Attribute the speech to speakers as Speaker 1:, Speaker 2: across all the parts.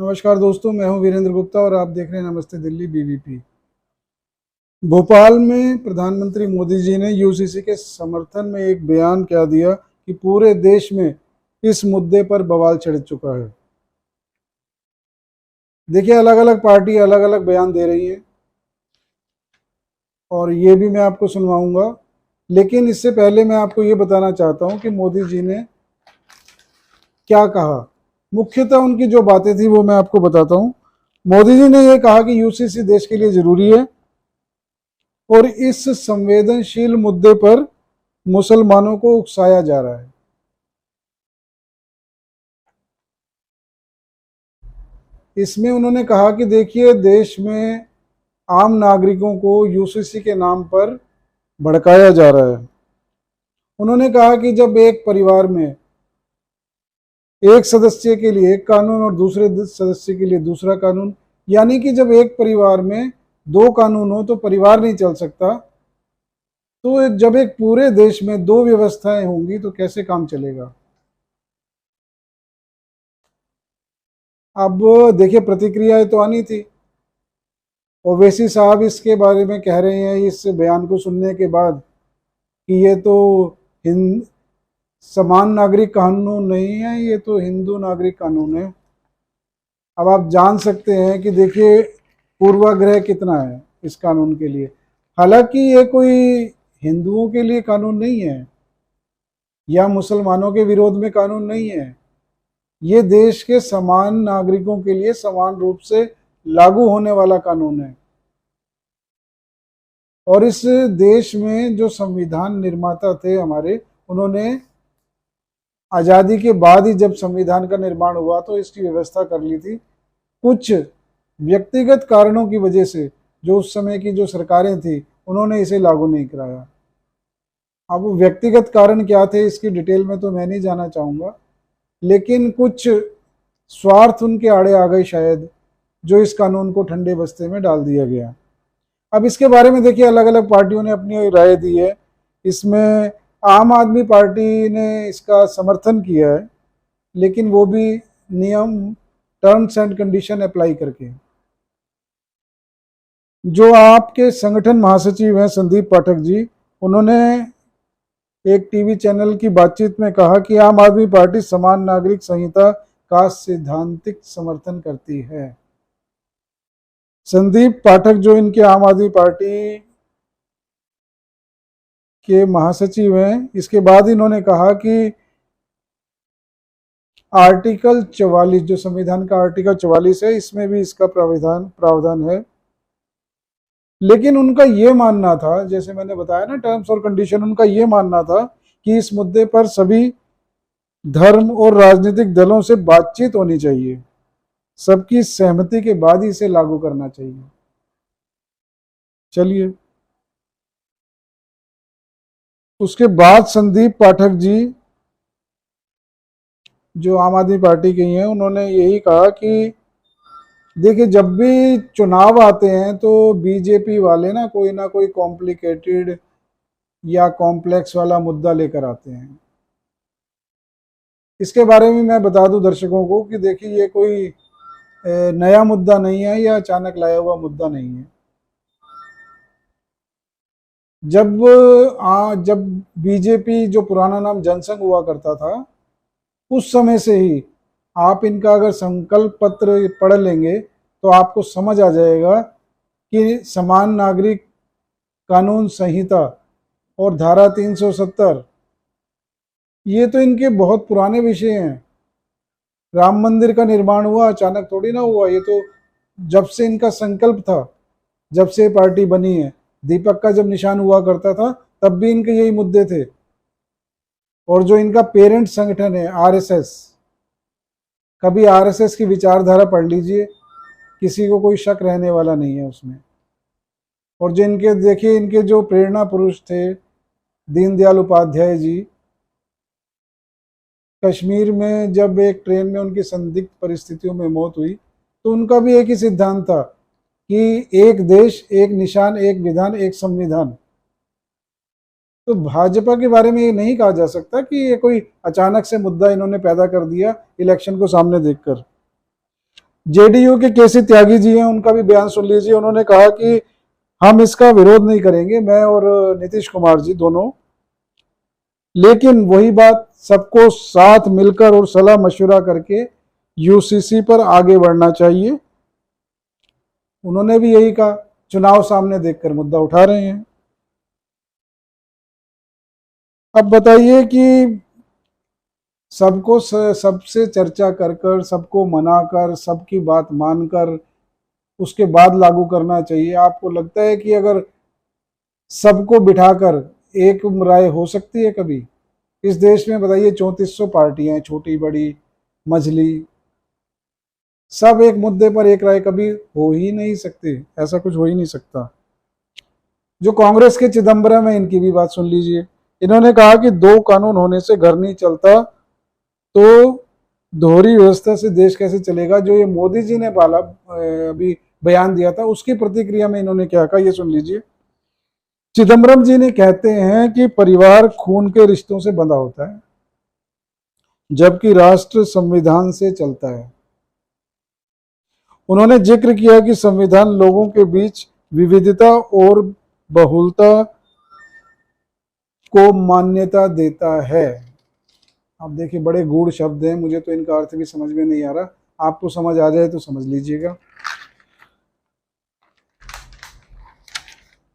Speaker 1: नमस्कार दोस्तों, मैं हूं वीरेंद्र गुप्ता और आप देख रहे हैं नमस्ते दिल्ली बीवीपी। भोपाल में प्रधानमंत्री मोदी जी ने यूसीसी के समर्थन में एक बयान कह दिया कि पूरे देश में इस मुद्दे पर बवाल छिड़ चुका है। देखिए, अलग अलग पार्टी अलग अलग बयान दे रही है और ये भी मैं आपको सुनवाऊंगा। लेकिन इससे पहले मैं आपको ये बताना चाहता हूं कि मोदी जी ने क्या कहा। मुख्यतः उनकी जो बातें थी वो मैं आपको बताता हूं। मोदी जी ने यह कहा कि यूसीसी देश के लिए जरूरी है और इस संवेदनशील मुद्दे पर मुसलमानों को उकसाया जा रहा है। इसमें उन्होंने कहा कि देखिए, देश में आम नागरिकों को यूसीसी के नाम पर भड़काया जा रहा है। उन्होंने कहा कि जब एक परिवार में एक सदस्य के लिए एक कानून और दूसरे सदस्य के लिए दूसरा कानून, यानी कि जब एक परिवार में दो कानून हो तो परिवार नहीं चल सकता, तो जब एक पूरे देश में दो व्यवस्थाएं होंगी तो कैसे काम चलेगा। अब देखिए, प्रतिक्रियाएं तो आनी थी। ओवैसी साहब इसके बारे में कह रहे हैं इस बयान को सुनने के बाद कि ये तो हिंद समान नागरिक कानून नहीं है, ये तो हिंदू नागरिक कानून है। अब आप जान सकते हैं कि देखिए पूर्वाग्रह कितना है इस कानून के लिए। हालांकि ये कोई हिंदुओं के लिए कानून नहीं है या मुसलमानों के विरोध में कानून नहीं है। ये देश के समान नागरिकों के लिए समान रूप से लागू होने वाला कानून है। और इस देश में जो संविधान निर्माता थे हमारे, उन्होंने आज़ादी के बाद ही जब संविधान का निर्माण हुआ तो इसकी व्यवस्था कर ली थी। कुछ व्यक्तिगत कारणों की वजह से जो उस समय की जो सरकारें थी उन्होंने इसे लागू नहीं कराया। अब व्यक्तिगत कारण क्या थे इसकी डिटेल में तो मैं नहीं जाना चाहूँगा, लेकिन कुछ स्वार्थ उनके आड़े आ गए शायद, जो इस कानून को ठंडे बस्ते में डाल दिया गया। अब इसके बारे में देखिए अलग अलग पार्टियों ने अपनी राय दी है। इसमें आम आदमी पार्टी ने इसका समर्थन किया है, लेकिन वो भी नियम, टर्म्स एंड कंडीशन अप्लाई करके। जो आपके संगठन महासचिव हैं संदीप पाठक जी, उन्होंने एक टीवी चैनल की बातचीत में कहा कि आम आदमी पार्टी समान नागरिक संहिता का सैद्धांतिक समर्थन करती है। संदीप पाठक जो इनके आम आदमी पार्टी के महासचिव हैं, इसके बाद इन्होंने कहा कि आर्टिकल 44 जो संविधान का आर्टिकल 44 है, इसमें भी इसका प्रावधान है। लेकिन उनका ये मानना था, जैसे मैंने बताया ना टर्म्स और कंडीशन, उनका ये मानना था कि इस मुद्दे पर सभी धर्म और राजनीतिक दलों से बातचीत होनी चाहिए, सबकी सहमति के बाद ही इसे लागू करना चाहिए। चलिए, उसके बाद संदीप पाठक जी जो आम आदमी पार्टी के हैं, उन्होंने यही कहा कि देखिए, जब भी चुनाव आते हैं तो बीजेपी वाले ना कोई कॉम्प्लिकेटेड या कॉम्प्लेक्स वाला मुद्दा लेकर आते हैं। इसके बारे में मैं बता दूं दर्शकों को कि देखिए, ये कोई नया मुद्दा नहीं है या अचानक लाया हुआ मुद्दा नहीं है। जब बीजेपी, जो पुराना नाम जनसंघ हुआ करता था, उस समय से ही आप इनका अगर संकल्प पत्र पढ़ लेंगे तो आपको समझ आ जाएगा कि समान नागरिक कानून संहिता और धारा 370, ये तो इनके बहुत पुराने विषय हैं। राम मंदिर का निर्माण हुआ अचानक थोड़ी ना हुआ, ये तो जब से इनका संकल्प था, जब से पार्टी बनी है। दीपक का जब निशान हुआ करता था तब भी इनके यही मुद्दे थे। और जो इनका पेरेंट संगठन है आरएसएस, कभी आरएसएस की विचारधारा पढ़ लीजिए, किसी को कोई शक रहने वाला नहीं है उसमें। और जो इनके देखिए, इनके जो प्रेरणा पुरुष थे दीनदयाल उपाध्याय जी, कश्मीर में जब एक ट्रेन में उनकी संदिग्ध परिस्थितियों में मौत हुई तो उनका भी एक ही सिद्धांत था कि एक देश, एक निशान, एक विधान, एक संविधान। तो भाजपा के बारे में ये नहीं कहा जा सकता कि ये कोई अचानक से मुद्दा इन्होंने पैदा कर दिया इलेक्शन को सामने देखकर। जेडीयू के केसी त्यागी जी हैं, उनका भी बयान सुन लीजिए। उन्होंने कहा कि हम इसका विरोध नहीं करेंगे, मैं और नीतीश कुमार जी दोनों, लेकिन वही बात, सबको साथ मिलकर और सलाह मशवरा करके यूसीसी पर आगे बढ़ना चाहिए। उन्होंने भी यही कहा, चुनाव सामने देखकर मुद्दा उठा रहे हैं। अब बताइए कि सबको सबसे चर्चा कर कर, सबको मनाकर, सबकी बात मानकर उसके बाद लागू करना चाहिए। आपको लगता है कि अगर सबको बिठाकर एक राय हो सकती है कभी इस देश में? बताइए, 3400 पार्टियां हैं, छोटी बड़ी मझली, सब एक मुद्दे पर एक राय कभी हो ही नहीं सकती। ऐसा कुछ हो ही नहीं सकता। जो कांग्रेस के चिदम्बरम है, इनकी भी बात सुन लीजिए। इन्होंने कहा कि 2 कानून होने से घर नहीं चलता, तो दोहरी व्यवस्था से देश कैसे चलेगा? जो ये मोदी जी ने पाला अभी बयान दिया था, उसकी प्रतिक्रिया में इन्होंने क्या कहा, ये सुन लीजिए। चिदम्बरम जी ने कहते हैं कि परिवार खून के रिश्तों से बंधा होता है, जबकि राष्ट्र संविधान से चलता है। उन्होंने जिक्र किया कि संविधान लोगों के बीच विविधता और बहुलता को मान्यता देता है। आप देखिए, बड़े गूढ़ शब्द हैं, मुझे तो इनका अर्थ भी समझ में नहीं आ रहा। आपको समझ आ जाए तो समझ लीजिएगा।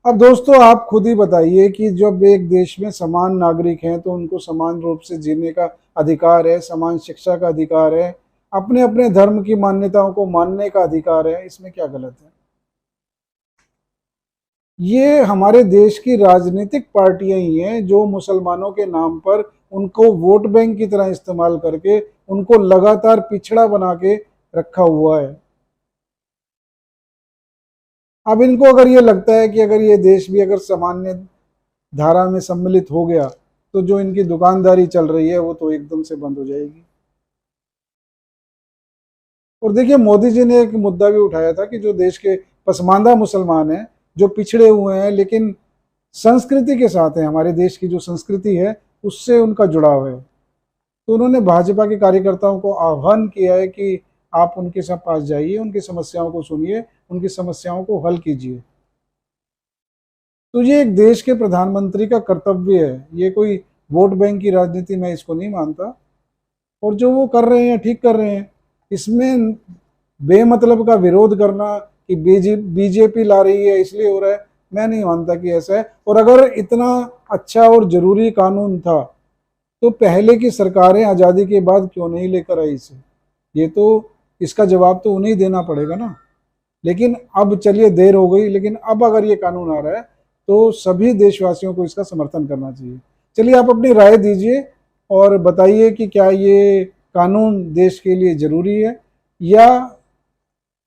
Speaker 1: अब दोस्तों, आप खुद ही बताइए कि जब एक देश में समान नागरिक हैं तो उनको समान रूप से जीने का अधिकार है, समान शिक्षा का अधिकार है, अपने अपने धर्म की मान्यताओं को मानने का अधिकार है, इसमें क्या गलत है? ये हमारे देश की राजनीतिक पार्टियां ही हैं जो मुसलमानों के नाम पर उनको वोट बैंक की तरह इस्तेमाल करके उनको लगातार पिछड़ा बना के रखा हुआ है। अब इनको अगर ये लगता है कि अगर ये देश भी अगर सामान्य धारा में सम्मिलित हो गया तो जो इनकी दुकानदारी चल रही है वो तो एकदम से बंद हो जाएगी। और देखिए, मोदी जी ने एक मुद्दा भी उठाया था कि जो देश के पसमानदा मुसलमान हैं, जो पिछड़े हुए हैं लेकिन संस्कृति के साथ हैं, हमारे देश की जो संस्कृति है उससे उनका जुड़ाव है, तो उन्होंने भाजपा के कार्यकर्ताओं को आह्वान किया है कि आप उनके साथ पास जाइए, उनकी समस्याओं को सुनिए, उनकी समस्याओं को हल कीजिए। तो ये एक देश के प्रधानमंत्री का कर्तव्य है, ये कोई वोट बैंक की राजनीति मैं इसको नहीं मानता। और जो वो कर रहे हैं ठीक कर रहे हैं। इसमें बेमतलब का विरोध करना कि बीजेपी ला रही है इसलिए हो रहा है, मैं नहीं मानता कि ऐसा है। और अगर इतना अच्छा और जरूरी कानून था तो पहले की सरकारें आज़ादी के बाद क्यों नहीं लेकर आई इसे? ये तो, इसका जवाब तो उन्हें देना पड़ेगा ना। लेकिन अब चलिए, देर हो गई, लेकिन अब अगर ये कानून आ रहा है तो सभी देशवासियों को इसका समर्थन करना चाहिए। चलिए, आप अपनी राय दीजिए और बताइए कि क्या ये कानून देश के लिए जरूरी है या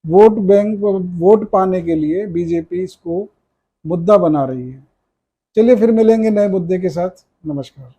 Speaker 1: वोट बैंक, वोट पाने के लिए बीजेपी इसको मुद्दा बना रही है। चलिए, फिर मिलेंगे नए मुद्दे के साथ। नमस्कार।